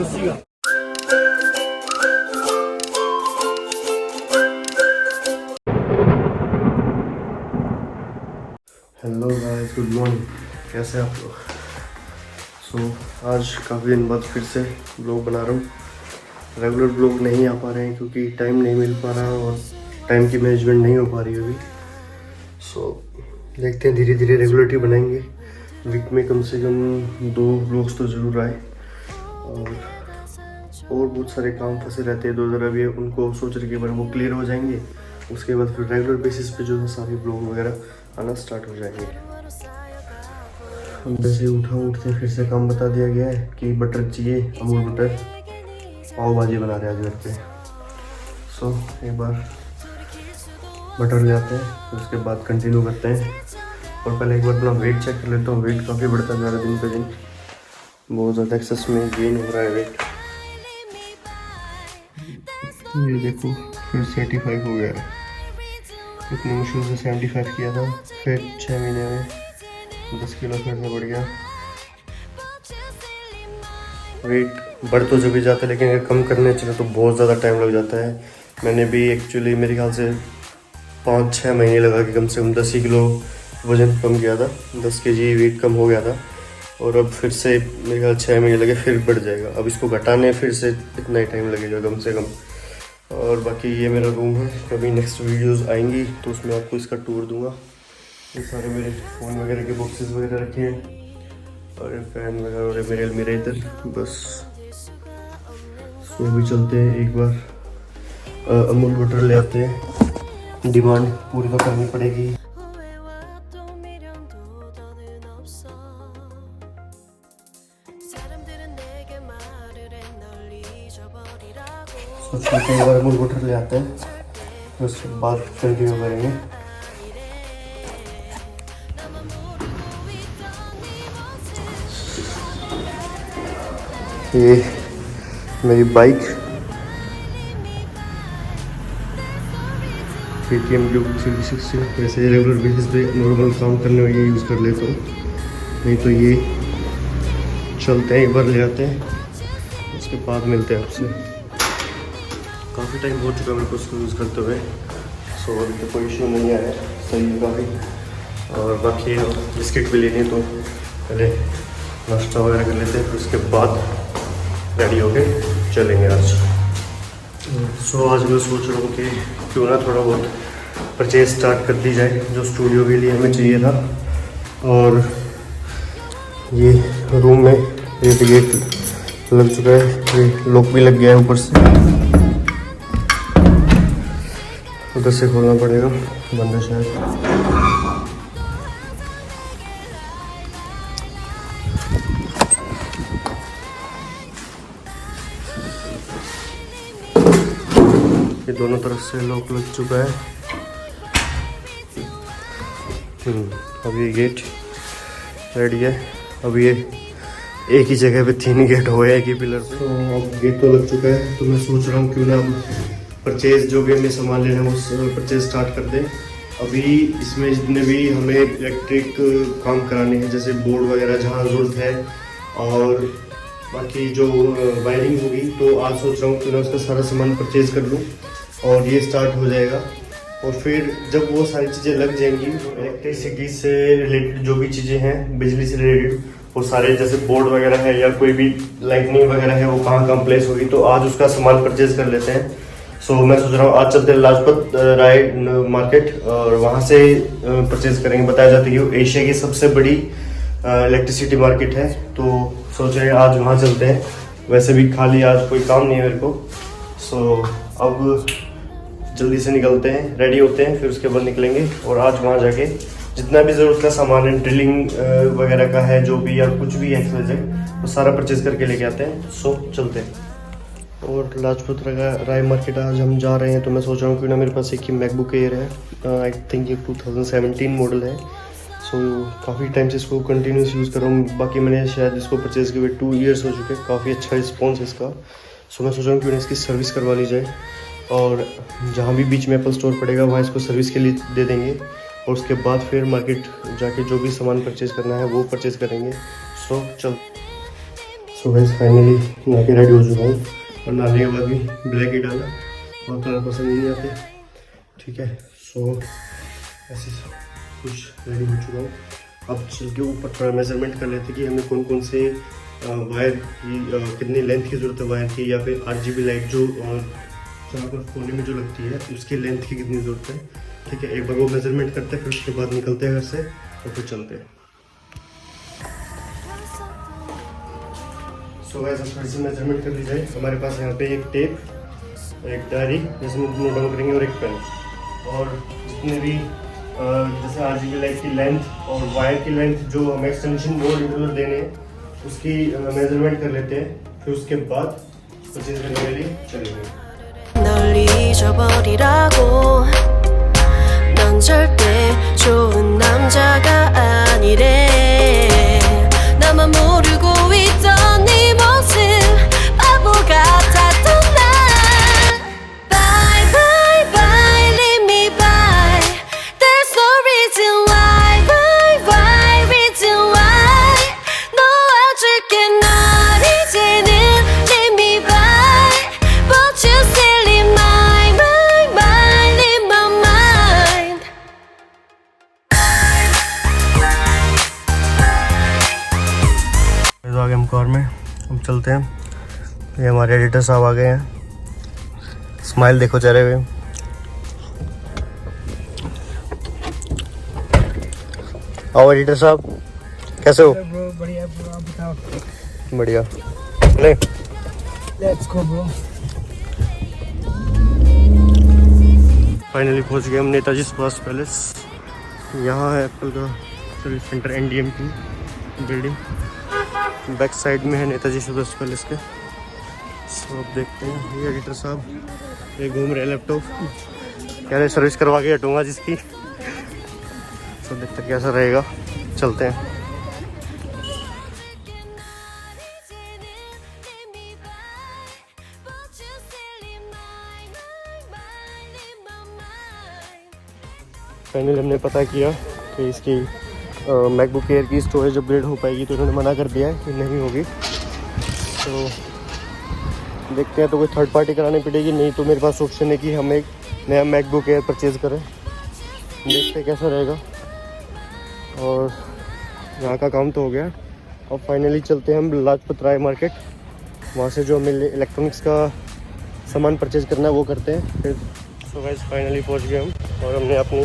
सोचिएगा। Hello guys, good morning. कैसे हैं आप लोग? आज काफ़ी दिन बाद फिर से ब्लॉग बना रहा हूँ। रेगुलर ब्लॉग नहीं आ पा रहे हैं क्योंकि टाइम नहीं मिल पा रहा और टाइम की मैनेजमेंट नहीं हो पा रही अभी। देखते हैं, धीरे धीरे रेगुलरिटी बनाएंगे। वीक में कम से कम 2 ब्लॉग्स तो ज़रूर आए। और बहुत सारे काम फंसे रहते हैं 2 अभी, उनको सोच रहे कि बार वो क्लियर हो जाएंगे, उसके बाद फिर रेगुलर बेसिस पे जो है सारे ब्लॉग वगैरह आना स्टार्ट हो जाएंगे। जैसे उठते फिर से काम बता दिया गया है कि बटर चाहिए, अमूल बटर। पाव भाजी बना रहे हैं आज घर पे। एक बार बटर ले आते हैं, फिर उसके बाद कंटिन्यू करते हैं। और पहले एक बार अपना वेट चेक कर लेता हूँ। वेट काफ़ी बढ़ता जा रहा है दिन पे दिन, बहुत ज़्यादा एक्सेस में गेन हो रहा है वेट। ये देखो, फिर से 85 हो गया है। इतने मुश्किल से 75 किया था, फिर 6 महीने में 10 किलो फिर से बढ़ गया। वेट बढ़ तो जब भी जाता है, लेकिन अगर कम करने चले तो बहुत ज़्यादा टाइम लग जाता है। मैंने भी एक्चुअली मेरे ख्याल से 5-6 महीने लगा कि कम से कम 10 किलो वज़न कम किया था। 10 kg वेट कम हो गया था। और अब फिर से मेरे ख्याल 6 महीने लगे, फिर बढ़ जाएगा। अब इसको घटाने फिर से इतना ही टाइम लगेगा कम से कम। और बाकी ये मेरा रूम है। कभी नेक्स्ट वीडियोस आएंगी तो उसमें आपको इसका टूर दूंगा। ये सारे मेरे फ़ोन वगैरह के बॉक्सेस वगैरह रखे हैं और फैन वगैरह और मेरे अलमीरा इधर। बस अभी चलते हैं, एक बार अमूल बटर ले आते हैं। डिमांड पूरी तो करनी पड़ेगी। सोचते एक बार अमूल बटर ले आते हैं, फिर उसके बाद कंटिन्यू करेंगे। ये मेरी बाइक KTM Duke 360। वैसे रेगुलर बेसिस पे नॉर्मल काम करने में ये यूज़ कर लेता हूँ, नहीं तो ये चलते हैं। एक बार ले आते हैं, उसके बाद मिलते हैं आपसे। काफ़ी टाइम हो चुका है मेरे को उसको यूज़ करते हुए। अभी तो कोई इशू नहीं आया, सही है काफ़ी। और बाकी बिस्किट भी लेनी, तो पहले नाश्ता वगैरह कर लेते हैं, फिर उसके बाद रेडी होके चलेंगे आज। आज मैं सोच रहा हूँ कि क्यों ना थोड़ा बहुत परचेज स्टार्ट कर दी जाए, जो स्टूडियो के लिए हमें चाहिए था। और ये रूम में ये गेट लग चुका है, ये लॉक भी लग गया है ऊपर से, उधर से खोलना पड़ेगा, बंद है शायद। ये दोनों तरफ से लॉक लग चुका है। अब ये गेट रेडी है। अब ये एक ही जगह पे 3 गेट हो गए, एक ही पिलर पे। अब गेट तो लग चुका है, तो मैं सोच रहा हूँ क्यों ना अब परचेज जो भी हमें सामान लेना है वो परचेज स्टार्ट कर दें। अभी इसमें जितने भी हमें इलेक्ट्रिक काम कराने हैं, जैसे बोर्ड वगैरह जहाँ ज़रूरत है, और बाकी जो वायरिंग होगी, तो आज सोच रहा हूँ कि मैं उसका सारा सामान परचेज कर लूँ और ये स्टार्ट हो जाएगा। और फिर जब वो सारी चीज़ें लग जाएंगी, इलेक्ट्रिसिटी से रिलेटेड जो भी चीज़ें हैं, बिजली से रिलेटेड, वो सारे जैसे बोर्ड वगैरह है या कोई भी लाइटनिंग वगैरह है, वो कहाँ प्लेस होगी, तो आज उसका सामान परचेज कर लेते हैं। मैं सोच रहा हूँ आज चलते हैं लाजपत राय मार्केट और वहाँ से परचेज करेंगे। बताया जाता है कि एशिया की सबसे बड़ी इलेक्ट्रिसिटी मार्केट है, तो सोच रहे हैं आज वहाँ चलते हैं। वैसे भी खाली आज कोई काम नहीं है मेरे को। अब जल्दी से निकलते हैं, रेडी होते हैं, फिर उसके बाद निकलेंगे। और आज वहाँ जाके जितना भी ज़रूरत का सामान है, ड्रिलिंग वगैरह का है, जो भी या कुछ भी है वो सारा परचेज करके लेके आते हैं। चलते हैं। और लाजपत राय मार्केट आज हम जा रहे हैं, तो मैं सोच रहा हूँ क्यों ना मेरे पास एक ही मैकबुक एयर है। आई थिंक ये 2017 मॉडल है। काफ़ी टाइम से इसको कंटिन्यूस यूज़ कर रहा हूँ। बाकी मैंने शायद इसको परचेज़ किए हुए 2 ईयर्स हो चुके हैं। काफ़ी अच्छा रिस्पॉन्स है इसका। मैं सोच रहा हूँ क्यों ना इसकी सर्विस करवा ली जाए, और जहाँ भी बीच में एप्पल स्टोर पड़ेगा वहाँ इसको सर्विस के लिए दे देंगे। और उसके बाद फिर मार्केट जाके जो भी सामान परचेज़ करना है वो परचेज़ करेंगे। चल सो गाइस फाइनली नहा के रेडी हो चुका हूँ और नहाने के बाद भी ब्लैक ही डाला और कलर पसंद ही नहीं आते। ठीक है, सो ऐसे कुछ रेडी हो चुका हूँ। अब चल के ऊपर थोड़ा मेजरमेंट कर लेते कि हमें कौन कौन से वायर की कितनी लेंथ की ज़रूरत है वायर की, या फिर RGB लाइट जो जहाँ पर कोने में जो लगती है उसकी लेंथ की कितनी ज़रूरत है। ठीक है, एक बार वो मेजरमेंट करते हैं, फिर उसके बाद निकलते हैं घर से और फिर चलते हैं। सो गाइस अब थोड़ी सी मेजरमेंट कर ली जाए। हमारे पास यहाँ पे एक टेप, एक डायरी जिसमें नोट डाउन करेंगे और एक पेन, और जितने भी जैसे RGB लाइट की लेंथ और वायर की लेंथ जो हमें एक्सटेंशन बोर्ड इंटरनल देने हैं उसकी मेजरमेंट कर लेते हैं, फिर उसके बाद परचेज करने के लिए चलेंगे। 널 잊어버리라고 넌 절대 좋은 남자가 아니래 나만 모르고 있던 네 모습 바보 같았던 날 Bye bye bye leave me by There's no reason why why reason why 놓아줄게 날 이제는 leave me by But you still in my mind in my mind आ गए हम कार में, हम चलते हैं। ये हमारे एडिटर साहब आ गए हैं, स्माइल देखो चेहरे पे। आओ एडिटर साहब, कैसे हो? बढ़िया ब्रो, आप बताओ। बढ़िया, ले लेट्स गो ब्रो। फाइनली पहुंच गए हम नेताजी सुभाष पैलेस। यहाँ है एप्पल का सर्विस सेंटर, NDM की बिल्डिंग। बैक साइड में है नेताजी सुभाष पैलेस के। सो अब देखते हैं, ये एडिटर साहब ये घूम रहे लैपटॉप, कह रहे सर्विस करवा के हटूँगा जिसकी। सो देखते हैं कैसा रहेगा, चलते हैं। फाइनली हमने पता किया कि इसकी मैकबुक एयर की स्टोरेज अपग्रेड हो पाएगी, तो उन्होंने मना कर दिया है कि नहीं होगी। तो देखते हैं, तो कोई थर्ड पार्टी करानी पड़ेगी, नहीं तो मेरे पास ऑप्शन है कि हम एक नया मैकबुक एयर परचेज़ करें। देखते हैं कैसा रहेगा। और यहाँ का काम तो हो गया, और फाइनली चलते हैं हम लाजपत राय मार्केट। वहाँ से जो हमें इलेक्ट्रॉनिक्स का सामान परचेज़ करना है वो करते हैं फिर। सो गाइस फाइनली पहुँच गए हम, और हमने अपनी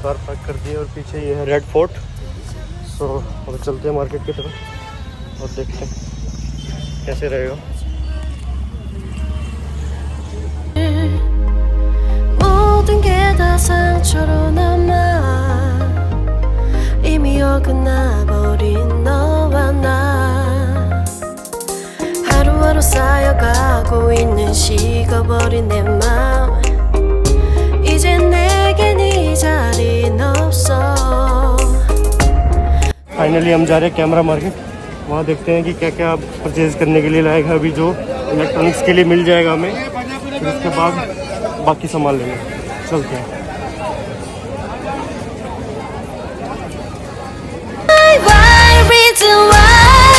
कार पार्क कर दी, और पीछे ये है रेड फोर्ट। सो अब चलते हैं मार्केट की तरफ और देखते हैं कैसे रहेगा। 모든 게 다 상처로 남아 이미 어긋나버린 너와 나 하루하루 쌓여가고 있는 식어버린 내 맘 이제 내겐 이 자리는 없어 फाइनली हम जा रहे हैं कैमरा मार्केट। वहाँ देखते हैं कि क्या क्या परचेज़ करने के लिए लाएगा, अभी जो इलेक्ट्रॉनिक्स के लिए मिल जाएगा हमें, फिर उसके बाद बाकी सामान लेंगे। चलते हैं। Why reason why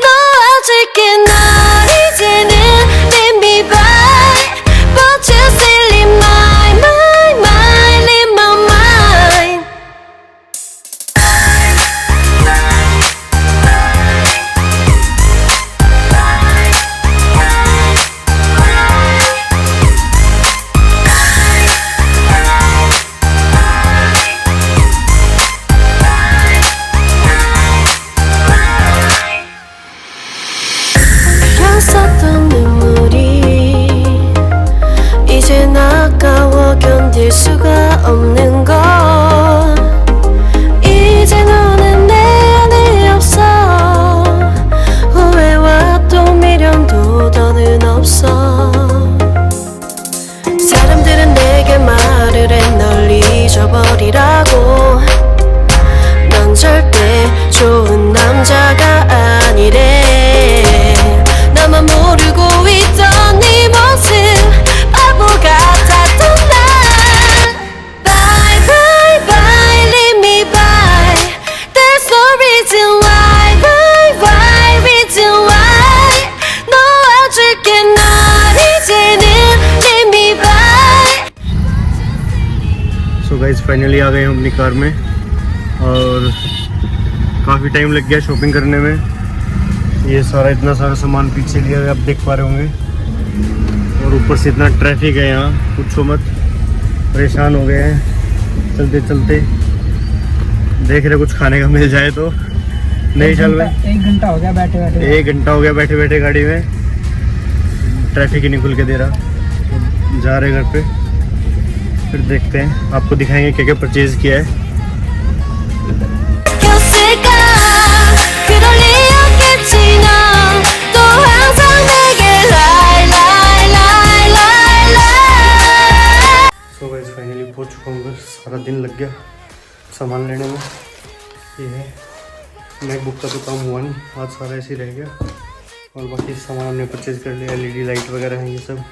놓아줄게 날 이제는 leave me by But you still in my mind in my mind 흘렸었던 눈물이 이젠 아까워 견딜 수가 없는 걸 이제 너는 내 안에 없어 후회와 또 미련도 더는 없어 사람들은 내게 말을 해 널 잊어버리라고 넌 절대 좋은 남자가 아니래 나만 모르고 있던 네 모습 바보 같았던 날 Bye guys finally आ गए हम अपनी कार में और काफ़ी टाइम लग गया शॉपिंग करने में। ये सारा इतना सारा सामान पीछे लिया है, आप देख पा रहे होंगे। और ऊपर से इतना ट्रैफिक है यहाँ, पूछो मत, परेशान हो गए हैं चलते चलते। देख रहे कुछ खाने का मिल जाए तो। नहीं चल रहे, 1 घंटा हो गया बैठे बैठे। 1 घंटा हो गया बैठे बैठे गाड़ी में, ट्रैफिक ही नहीं खुल के दे रहा। तो जा रहे घर पे, फिर देखते हैं, आपको दिखाएंगे क्या क्या परचेज किया है। सो गाइस फाइनली पहुंच चुका हूँ, बस सारा दिन लग गया सामान लेने में। ये है मैकबुक का तो काम हुआ नहीं, आज सारा ऐसे ही रह गया। और बाकी सामान हमने परचेज़ कर लिया, LED लाइट वगैरह हैं ये सब।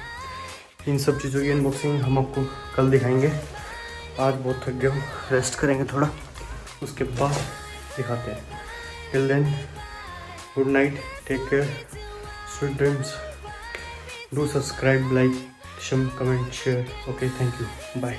इन सब चीज़ों की अनबॉक्सिंग हम आपको कल दिखाएंगे। आज बहुत थक गया हूँ, रेस्ट करेंगे थोड़ा, उसके बाद दिखाते हैं। Till then good night, take care, sweet dreams, do subscribe, like, comment, share. Okay, thank you, bye.